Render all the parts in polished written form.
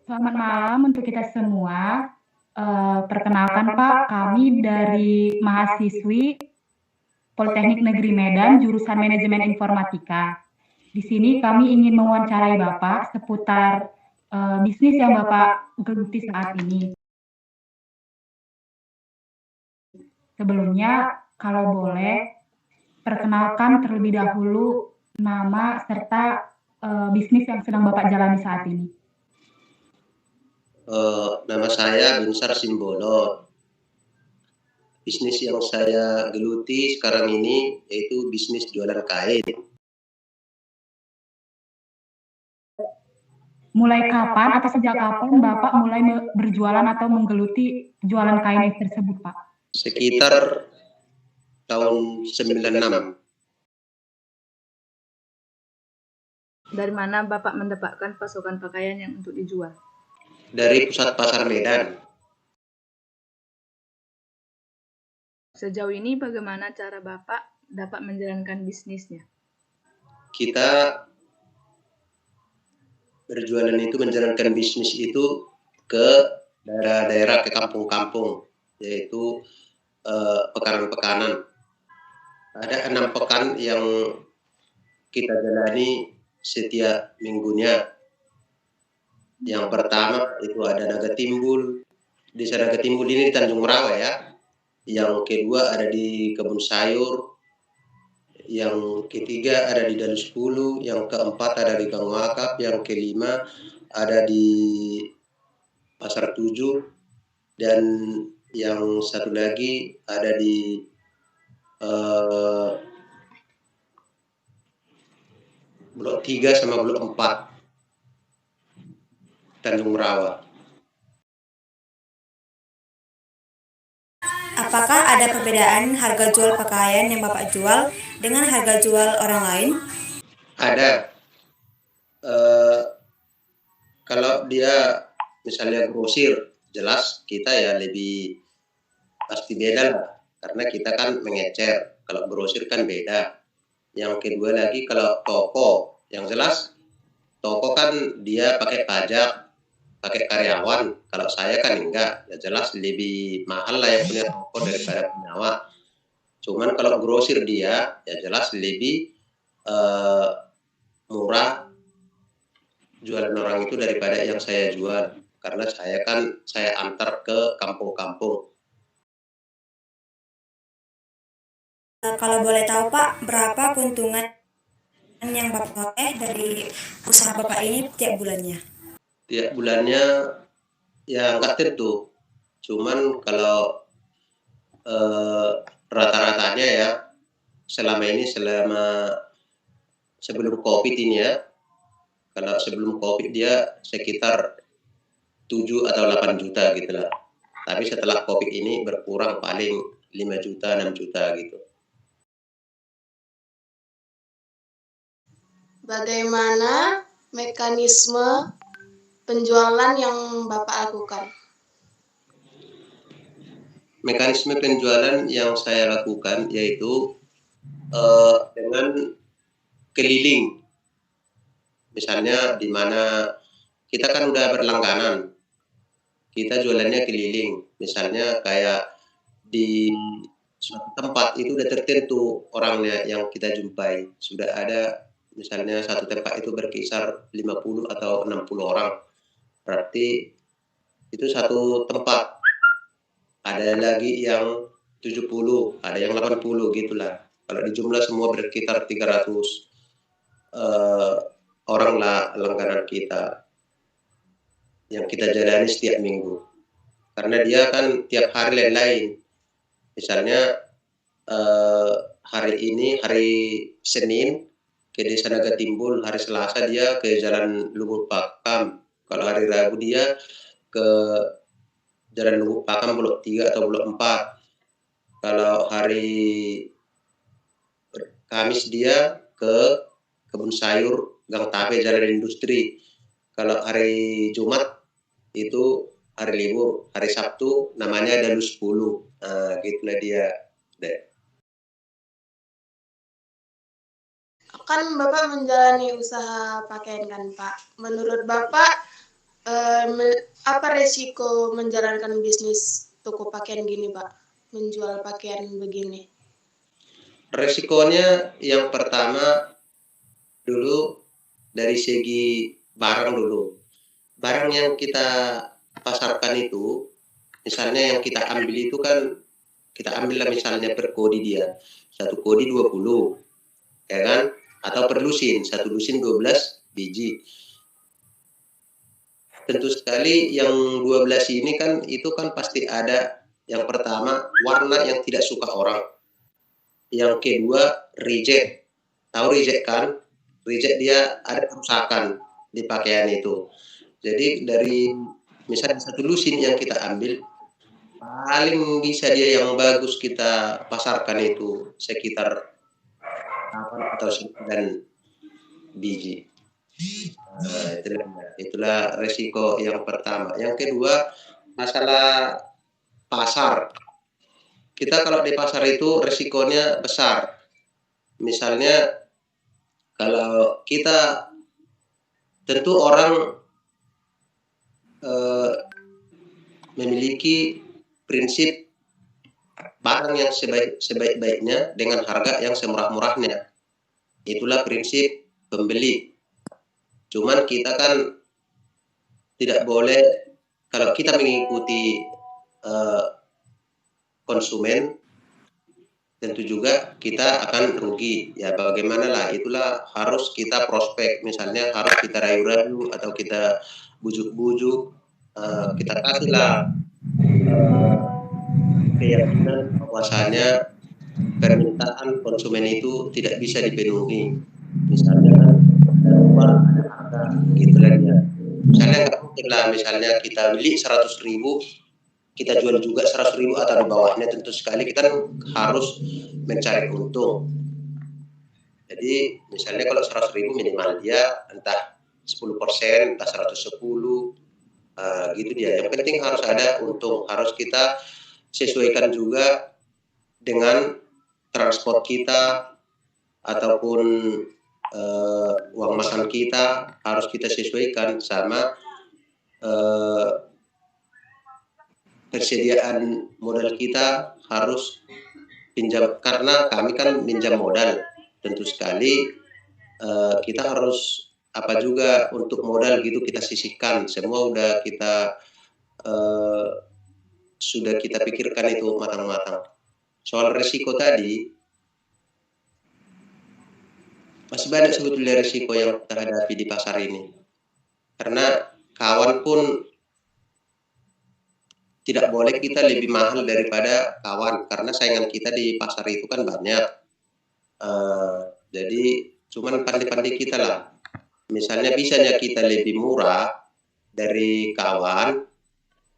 Selamat malam untuk kita semua. Perkenalkan Pak, kami dari mahasiswi Politeknik Negeri Medan, jurusan Manajemen Informatika. Di sini kami ingin mewawancarai Bapak seputar bisnis yang Bapak geluti saat ini. Sebelumnya, kalau boleh, perkenalkan terlebih dahulu nama serta bisnis yang sedang Bapak jalani saat ini. Nama saya Binsar Simbolon. Bisnis yang saya geluti sekarang ini yaitu bisnis jualan kain. Mulai kapan atau sejak kapan Bapak mulai berjualan atau menggeluti jualan kain tersebut, Pak? Sekitar tahun 96. Dari mana Bapak mendapatkan pasokan pakaian yang untuk dijual? Dari pusat pasar Medan. Sejauh ini bagaimana cara Bapak dapat menjalankan bisnisnya? Kita berjualan itu menjalankan bisnis itu ke daerah-daerah, ke kampung-kampung, yaitu pekanan-pekanan. Ada 6 pekan yang kita jalani setiap minggunya. Yang pertama itu ada Naga Timbul. Desa Naga Timbul ini di Tanjung Rawa ya. Yang kedua ada di Kebun Sayur. Yang ketiga ada di Dalus 10. Yang keempat ada di Gang Wakap. Yang kelima ada di Pasar 7. Dan yang satu lagi ada di Blok 3 sama Blok 4 Tanjung Rawa. Apakah ada perbedaan harga jual pakaian yang Bapak jual dengan harga jual orang lain? Ada. Kalau dia misalnya grosir, jelas kita ya lebih pasti beda lah. Karena kita kan mengecer. Kalau grosir kan beda. Yang kedua lagi kalau toko, yang jelas toko kan dia pakai pajak, pakai karyawan. Kalau saya kan enggak, ya jelas lebih mahal lah yang punya toko daripada penyewa. Cuman kalau grosir dia, ya jelas lebih murah jualan orang itu daripada yang saya jual. Karena saya antar ke kampung-kampung. Kalau boleh tahu Pak, berapa keuntungan yang Bapak peroleh dari usaha Bapak ini tiap bulannya? Tiap bulannya ya nggak tentu. Cuman kalau rata-ratanya ya selama sebelum COVID ini ya, kalau sebelum COVID dia sekitar 7 atau 8 juta gitu lah. Tapi setelah COVID ini berkurang paling 5 juta, 6 juta gitu. Bagaimana mekanisme penjualan yang Bapak lakukan? Mekanisme penjualan yang saya lakukan yaitu dengan keliling. Misalnya di mana kita kan udah berlangganan, kita jualannya keliling. Misalnya kayak di suatu tempat itu udah tertentu orangnya yang kita jumpai. Sudah ada misalnya satu tempat itu berkisar 50 atau 60 orang. Berarti itu satu tempat. Ada lagi yang 70, ada yang 80 gitulah. Kalau di jumlah semua berkitar 300 orang lah langganan kita yang kita jalani setiap minggu. Karena dia kan tiap hari lain-lain. Misalnya hari ini, hari Senin ke Desa Naga Timbul, hari Selasa dia ke Jalan Lubuk Pakam. Kalau hari Rabu dia ke Jalan Lubuk Pakam Blok 3 atau Blok 4. Kalau hari Kamis dia ke Kebun Sayur, Gang Tape, Jalan Industri. Kalau hari Jumat itu hari libur, hari Sabtu namanya Dalus 10. Nah, gitulah dia. Kan Bapak menjalani usaha pakaian kan Pak. Menurut Bapak Apa resiko menjalankan bisnis toko pakaian gini, Pak? Menjual pakaian begini. Resikonya yang pertama dulu dari segi barang dulu. Barang yang kita pasarkan itu, misalnya yang kita ambil itu kan, kita ambil lah misalnya per kodi dia. 1 kodi 20, ya kan? Atau per lusin, 1 lusin 12 biji. Tentu sekali yang 12 ini kan, itu kan pasti ada yang pertama warna yang tidak suka orang. Yang kedua reject. Tahu reject kan? Reject dia ada kerusakan di pakaian itu. Jadi dari misalnya 1 lusin yang kita ambil, paling bisa dia yang bagus kita pasarkan itu sekitar 8 atau 9 biji. Itulah resiko yang pertama. Yang kedua, masalah pasar. Kita kalau di pasar itu resikonya besar. Misalnya kalau kita, tentu orang memiliki prinsip barang yang sebaik-baiknya dengan harga yang semurah-murahnya. Itulah prinsip pembeli. Cuman kita kan tidak boleh, kalau kita mengikuti konsumen, tentu juga kita akan rugi. Ya bagaimana lah, itulah harus kita prospek. Misalnya harus kita rayu-rayu atau kita bujuk-bujuk, kita kasihlah keyakinan bahwasanya permintaan konsumen itu tidak bisa dipenuhi. Misalnya ada harga gitu lah dia. Misalnya nggak mungkin lah, misalnya kita beli 100.000, kita jual juga 100.000 atau di bawahnya. Tentu sekali kita harus mencari untung. Jadi misalnya kalau 100.000 minimal dia entah 10%, entah 110, gitu dia. Yang penting harus ada untung. Harus kita sesuaikan juga dengan transport kita ataupun uang makan kita, harus kita sesuaikan sama persediaan modal kita. Harus pinjam, karena kami kan pinjam modal. Tentu sekali kita harus apa juga untuk modal gitu kita sisihkan. Semua udah kita sudah kita pikirkan itu matang-matang. Soal risiko tadi, masih banyak sebetulnya risiko yang kita hadapi di pasar ini. Karena kawan pun tidak boleh kita lebih mahal daripada kawan, karena saingan kita di pasar itu kan banyak. Jadi cuman pandai-pandai kita lah. Misalnya bisanya kita lebih murah dari kawan,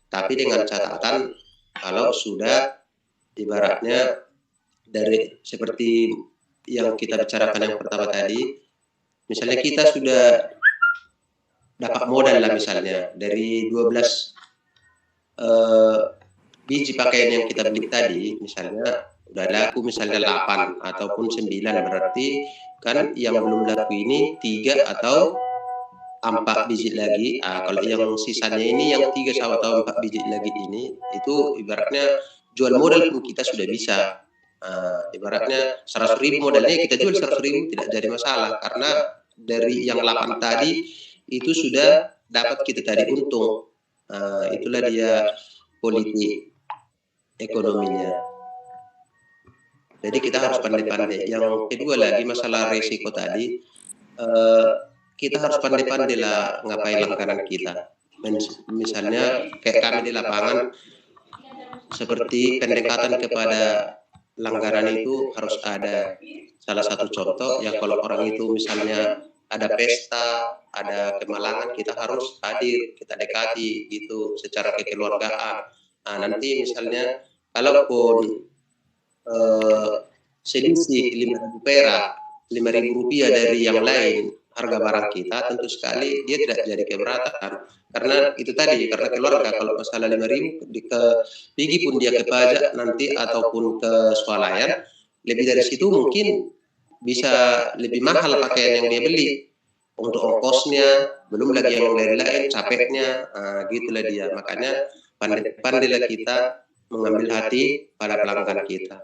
tapi dengan catatan kalau sudah ibaratnya dari seperti yang kita bicarakan yang pertama tadi, misalnya kita sudah dapat modal lah, misalnya dari 12 biji pakaian yang kita beli tadi, misalnya udah laku misalnya 8 ataupun 9, berarti kan yang belum laku ini 3 atau 4 biji lagi. Kalau yang sisanya ini yang 3 atau 4 biji lagi ini, itu ibaratnya jual modal pun kita sudah bisa. Ibaratnya 100.000 modalnya kita jual 100.000 tidak jadi masalah, karena dari yang 8 tadi itu sudah dapat kita tadi untung. Itulah dia politik ekonominya. Jadi kita harus pandai-pandai. Yang kedua lagi masalah risiko tadi, kita harus pandai-pandai lah ngapain langganan kita. Misalnya kayak kami di lapangan, seperti pendekatan kepada langganan itu harus ada. Salah satu contoh ya, kalau orang itu misalnya ada pesta, ada kemalangan, kita harus hadir, kita dekati gitu secara kekeluargaan. Nanti misalnya kalaupun selisih 5.000 perak, 5.000 rupiah dari yang lain harga barang kita, tentu sekali dia tidak jadi keberatan. Karena itu tadi, karena keluarga, kalau masalah 5.000 ke pergi pun dia ke pajak nanti ataupun ke swalayan, lebih dari situ mungkin bisa lebih mahal pakaian yang dia beli. untuk ongkosnya, belum lagi yang lain-lain, capeknya, gitulah dia. Makanya pandai-pandailah kita mengambil hati pada pelanggan kita.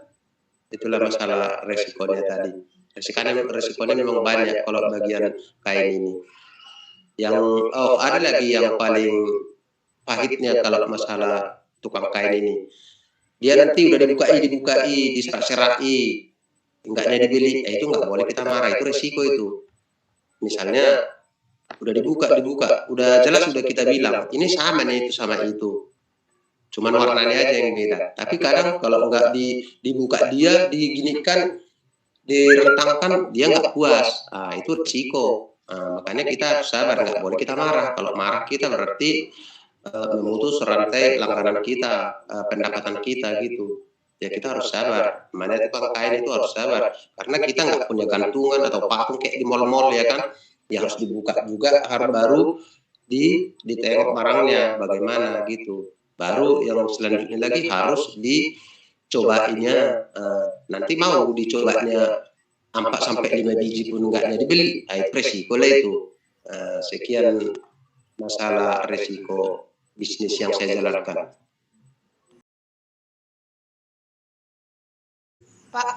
Itulah masalah resikonya tadi. Resikonya memang banyak kalau bagian kain ini. Yang ada lagi yang paling pahitnya kalau masalah tukang kain ini. Dia nanti udah dibukai, diserak-serai, enggaknya dibeli, itu nggak boleh kita marah, itu resiko itu. Misalnya udah dibuka, udah jelas udah kita bilang ini sama nih itu sama itu, cuman warnanya aja yang beda. Tapi kadang kalau nggak dibuka dia, diginikan, direntangkan, dia nggak puas, itu resiko. Makanya kita harus sabar, nggak boleh kita marah. Kalau marah kita berarti memutus rantai langganan kita, pendapatan kita gitu. Ya kita harus sabar. Mana tukang kain itu harus sabar, karena kita nggak punya gantungan atau patung kayak di mal-mal ya kan. Ya harus dibuka juga, harus baru ditengok barangnya bagaimana gitu. Baru yang selanjutnya lagi harus dicobainya. Nanti mau dicobanya 4 sampai 5 biji pun enggak jadi beli, itu resiko lah itu. Sekian masalah resiko bisnis yang saya jalankan. Pak,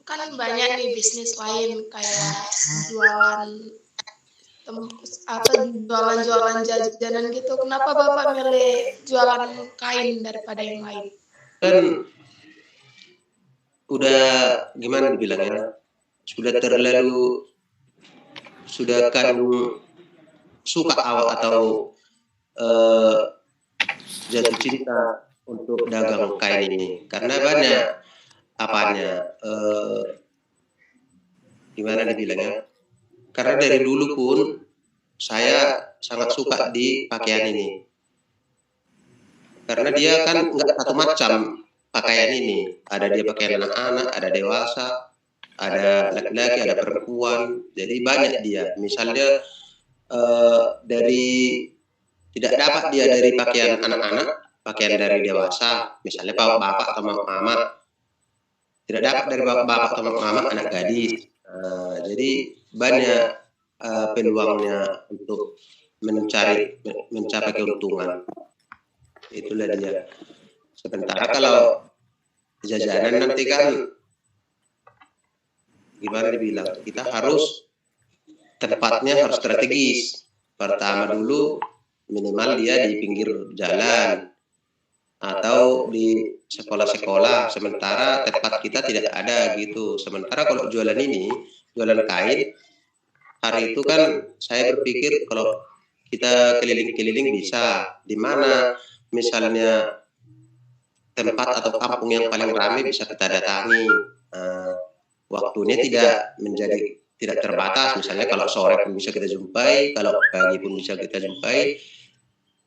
kan banyak nih bisnis lain kayak jualan jajanan gitu. Kenapa Bapak milih jualan kain daripada yang lain? Kan udah gimana dibilangnya, sudah kan suka awak atau jatuh cinta untuk dagang kain ini, karena banyak gimana dibilangnya, karena dari dulu pun saya sangat suka di pakaian ini, karena dia kan nggak satu macam pakaian ini. Ada dia pakaian anak-anak, ada dewasa, ada laki-laki, ada perempuan. Jadi banyak dia. Misalnya tidak dapat dia dari pakaian anak-anak, pakaian dari dewasa. Misalnya bapak atau mama. Tidak dapat dari bapak atau mama anak gadis. Jadi banyak peluangnya untuk mencapai keuntungan. Itulah dia. Sementara kalau jajanan nanti kan gimana dibilang, kita harus tempatnya harus strategis. Pertama dulu minimal dia di pinggir jalan atau di sekolah-sekolah, sementara tempat kita tidak ada gitu. Sementara kalau jualan kain, hari itu kan saya berpikir kalau kita keliling-keliling bisa, di mana misalnya tempat atau kampung yang paling ramai bisa kita datangi. Waktunya tidak terbatas, misalnya kalau sore pun bisa kita jumpai, kalau pagi pun bisa kita jumpai,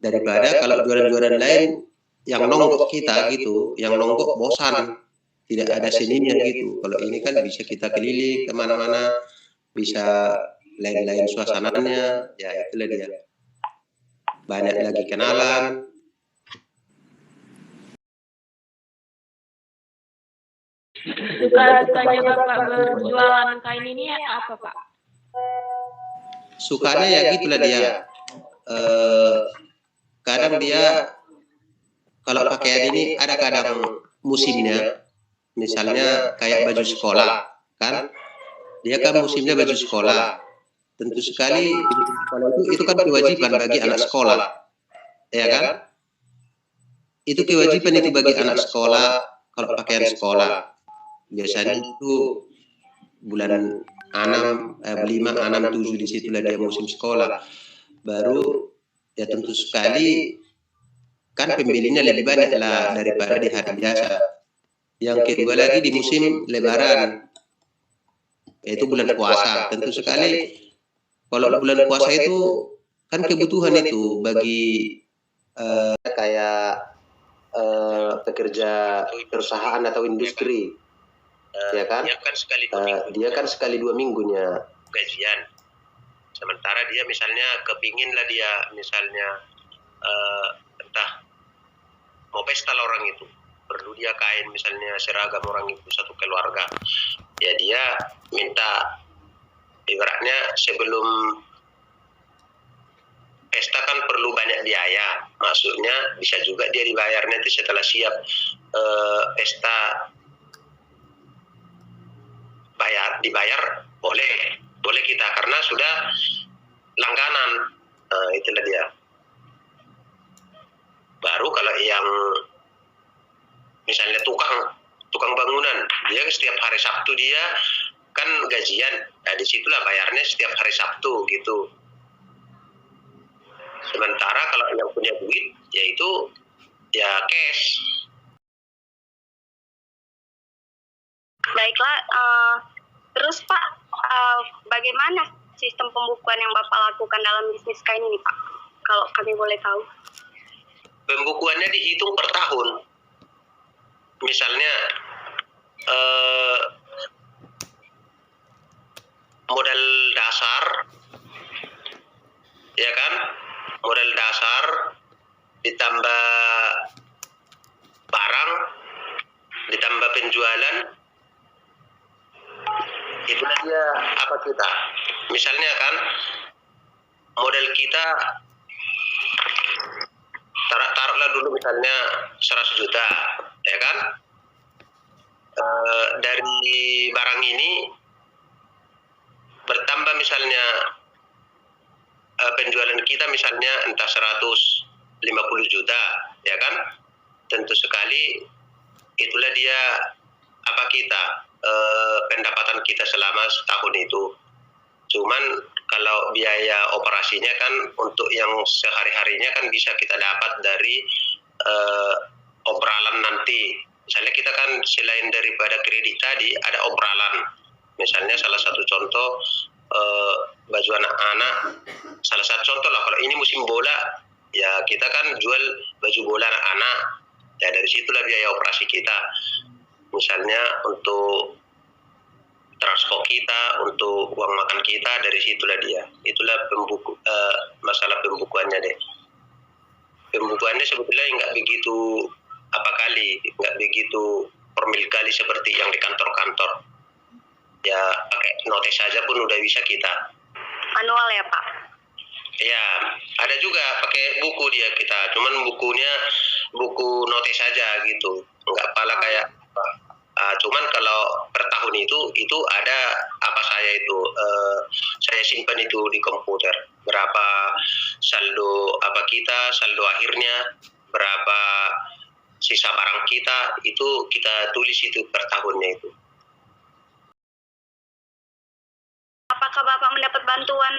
daripada kalau jualan-jualan lain yang nonggok kita gitu, yang nonggok bosan, tidak ada seninya gitu. Kalau ini kan bisa kita keliling kemana-mana, bisa lain-lain suasananya, ya itulah dia. Banyak lagi kenalan. Suka-sukanya Bapak berjualan kain ini apa, Pak? Sukanya ya gitulah dia. Kadang dia kalau pakaian ini ada kadang musimnya, misalnya kayak baju sekolah kan, dia kan musimnya baju sekolah. Tentu sekali itu kan kewajiban bagi anak sekolah, ya kan? Itu kewajiban itu bagi anak sekolah kalau pakaian sekolah. Biasanya itu bulan 5, 6, 7 disitulah dia musim sekolah. Baru ya tentu sekali kan pembelinya lebih banyak lah daripada di hari biasa. Yang kedua lagi di musim lebaran, yaitu bulan puasa. Tentu sekali kalau bulan puasa itu kan kebutuhan itu bagi kayak pekerja perusahaan atau industri, ya kan? Dia kan sekali 2 minggunya gajian. Sementara dia misalnya kepingin lah dia misalnya entah mau pesta lah orang itu, perlu dia kain misalnya seragam orang itu satu keluarga, ya dia minta Ibaratnya sebelum pesta kan perlu banyak biaya, maksudnya bisa juga dia dibayarnya itu setelah siap pesta dibayar boleh kita karena sudah langganan. Itulah dia. Baru kalau yang misalnya tukang bangunan, dia setiap hari Sabtu dia kan gajian, nah disitulah bayarnya setiap hari Sabtu gitu. Sementara kalau yang punya duit, yaitu ya cash. Baiklah, terus Pak, bagaimana sistem pembukuan yang Bapak lakukan dalam bisnis kain ini Pak? Kalau kami boleh tahu. Pembukuannya dihitung per tahun. Misalnya modal dasar, ya kan? Modal dasar ditambah barang, ditambah penjualan, itulah dia apa kita. Misalnya kan modal kita taruhlah dulu misalnya 100 juta, ya kan? Dari barang ini bertambah misalnya penjualan kita misalnya entah 150 juta, ya kan? Tentu sekali itulah dia apa kita pendapatan kita selama setahun itu. Cuman kalau biaya operasinya kan untuk yang sehari-harinya kan bisa kita dapat dari obralan nanti. Misalnya kita kan selain daripada kredit tadi ada obralan. Misalnya salah satu contoh baju anak-anak, salah satu contoh lah kalau ini musim bola, ya kita kan jual baju bola anak-anak. Ya dari situlah biaya operasi kita. Misalnya untuk transport kita, untuk uang makan kita, dari situlah dia. Itulah masalah pembukuannya deh. Pembukuannya sebetulnya nggak begitu nggak begitu formil kali seperti yang di kantor-kantor. Ya pakai notes saja pun udah bisa kita. Manual ya Pak? Ya, ada juga pakai buku dia kita. Cuman bukunya buku notes saja gitu. Nggak pala kayak cuman kalau per tahun itu ada apa saya simpan itu di komputer. Berapa saldo apa kita, saldo akhirnya, berapa sisa barang kita, itu kita tulis itu per tahunnya itu. Apakah Bapak mendapat bantuan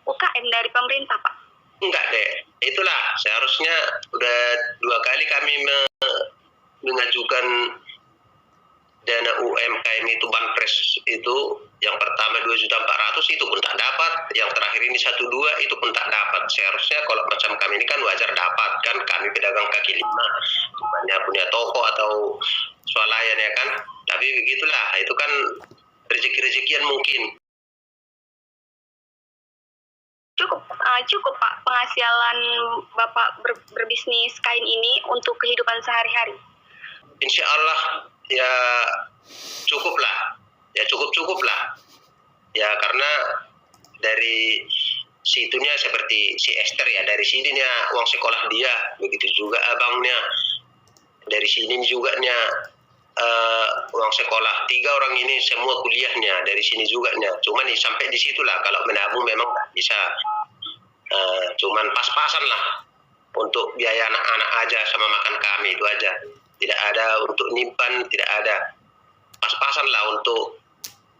UKM dari pemerintah Pak? Enggak deh, itulah seharusnya udah 2 kali kami mengajukan dana UMKM itu Banpres itu. Yang pertama 2.400.000 itu pun tak dapat, yang terakhir ini 1,2 itu pun tak dapat. Seharusnya kalau macam kami ini kan wajar dapat, kan kami pedagang kaki lima, bukannya punya toko atau swalayan ya kan. Tapi begitulah, itu kan rezeki-rezekian mungkin. Cukup Pak penghasilan Bapak berbisnis kain ini untuk kehidupan sehari-hari? Insya Allah ya cukup lah. Ya karena dari situnya seperti si Esther ya, dari sininya uang sekolah dia, begitu juga abangnya. Dari sini juga uang sekolah 3 orang ini semua kuliahnya dari sini juga nya. Cuman sampai di situlah, kalau menabung memang nggak bisa. Cuman pas-pasan lah untuk biaya anak-anak aja sama makan kami itu aja. Tidak ada untuk nyimpan, tidak ada. Pas-pasan lah untuk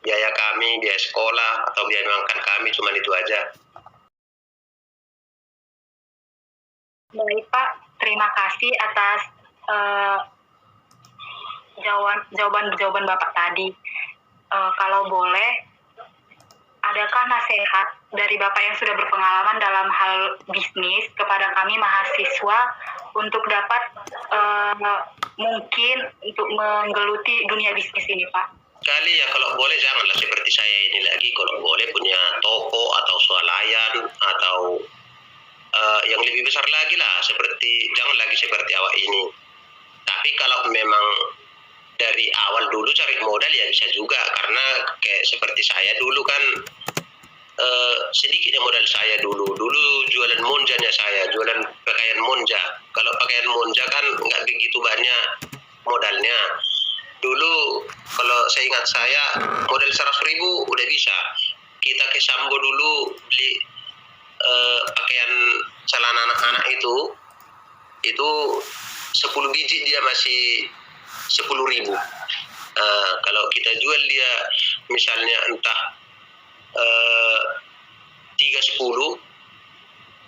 biaya kami, biaya sekolah atau biaya makan kami, cuman itu aja. Baik Pak, terima kasih atas jawaban Bapak tadi. Kalau boleh, adakah nasihat dari Bapak yang sudah berpengalaman dalam hal bisnis kepada kami mahasiswa untuk dapat mungkin untuk menggeluti dunia bisnis ini Pak? Sekali ya, kalau boleh janganlah seperti saya ini lagi. Kalau boleh punya toko atau swalayan atau yang lebih besar lagi lah, jangan lagi seperti awak ini. Tapi kalau memang dari awal dulu cari modal ya bisa juga, karena kayak seperti saya dulu kan sedikitnya modal saya dulu. Dulu jualan monjanya saya, jualan pakaian monja. Kalau pakaian monja kan nggak begitu banyak modalnya. Dulu kalau saya ingat saya modal 100.000 udah bisa. Kita ke Sambo dulu beli pakaian celana anak-anak itu 10 biji dia masih 10.000. Kalau kita jual dia misalnya entah 3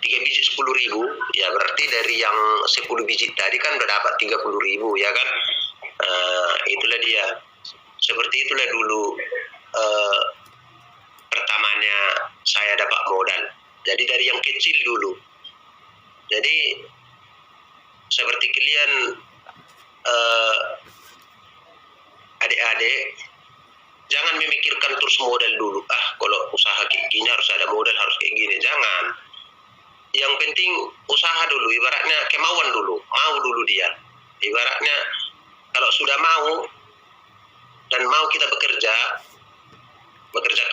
biji 10.000, ya berarti dari yang 10 biji tadi kan udah dapat 30.000, ya kan? Itulah dia. Seperti itulah dulu pertamanya saya dapat modal. Jadi dari yang kecil dulu. Jadi seperti kalian adik-adik, jangan memikirkan terus modal dulu. Kalau usaha kayak gini harus ada modal, harus kayak gini. Jangan. Yang penting usaha dulu, ibaratnya kemauan dulu. Mau dulu dia. Ibaratnya kalau sudah mau dan mau kita bekerja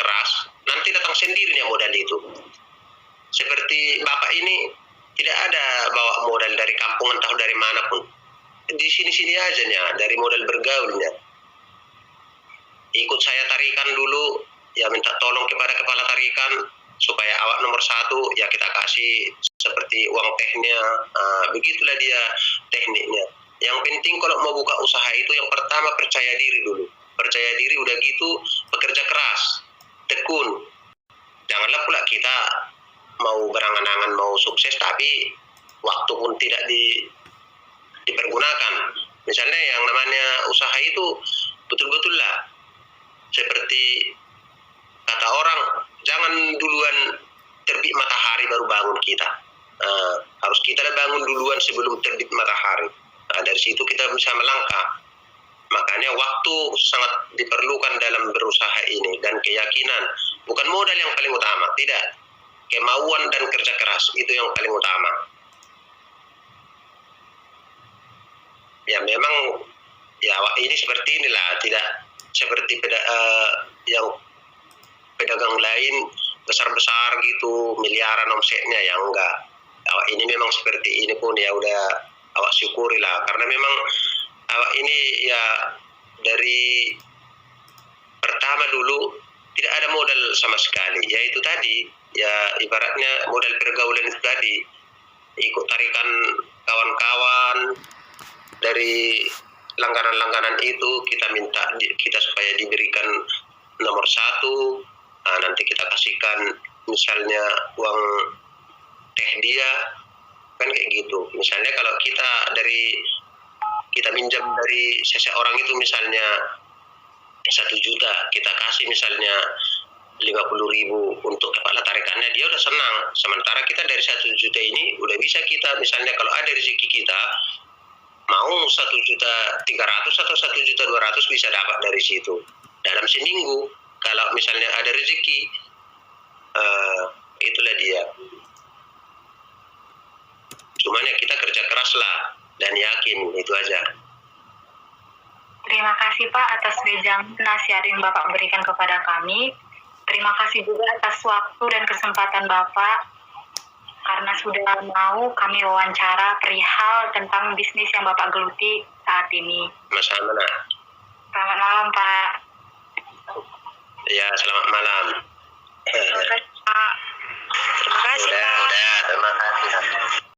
keras, nanti datang sendiri nih modal itu. Seperti Bapak ini tidak ada bawa modal dari kampung entah dari manapun. Di sini-sini aja nih, dari modal bergaulnya. Ikut saya tarikan dulu, ya minta tolong kepada kepala tarikan supaya awak nomor 1, ya kita kasih seperti uang tehnya. Begitulah dia tekniknya. Yang penting kalau mau buka usaha itu yang pertama percaya diri dulu. Percaya diri, udah gitu bekerja keras, tekun. Janganlah pula kita mau berangan-angan mau sukses tapi waktu pun tidak dipergunakan. Misalnya yang namanya usaha itu betul-betul lah seperti kata orang, jangan duluan terbit matahari baru bangun kita. Harus kita bangun duluan sebelum terbit matahari. Dari situ kita bisa melangkah. Makanya waktu sangat diperlukan dalam berusaha ini, dan keyakinan. Bukan modal yang paling utama, tidak. Kemauan dan kerja keras itu yang paling utama. Ya memang ya ini seperti inilah, tidak seperti yang pedagang lain besar-besar gitu, miliaran omsetnya, ya enggak. Awak ini memang seperti ini pun ya udah awak syukurilah, karena memang awak ini ya dari pertama dulu tidak ada modal sama sekali, yaitu tadi ya ibaratnya modal pergaulan itu tadi, ikut tarikan kawan-kawan, dari langganan-langganan itu kita minta kita supaya diberikan nomor 1. Nanti kita kasihkan misalnya uang teh dia, kan kayak gitu. Misalnya kalau kita minjam dari seseorang itu misalnya 1 juta, kita kasih misalnya 50.000 untuk kepala tarikannya, dia udah senang. Sementara kita dari 1 juta ini udah bisa kita misalnya kalau ada rezeki kita mau 1.300.000 atau 1.200.000 bisa dapat dari situ dalam seminggu. Kalau misalnya ada rezeki, itulah dia. Cuman ya kita kerja keras lah dan yakin, itu aja. Terima kasih Pak atas wejangan nasihat yang Bapak berikan kepada kami. Terima kasih juga atas waktu dan kesempatan Bapak, karena sudah mau kami wawancara perihal tentang bisnis yang Bapak geluti saat ini. Sama-sama. Selamat malam Pak. Ya, selamat malam. Terima kasih Pak. Terima kasih Pak. Udah, terima kasih.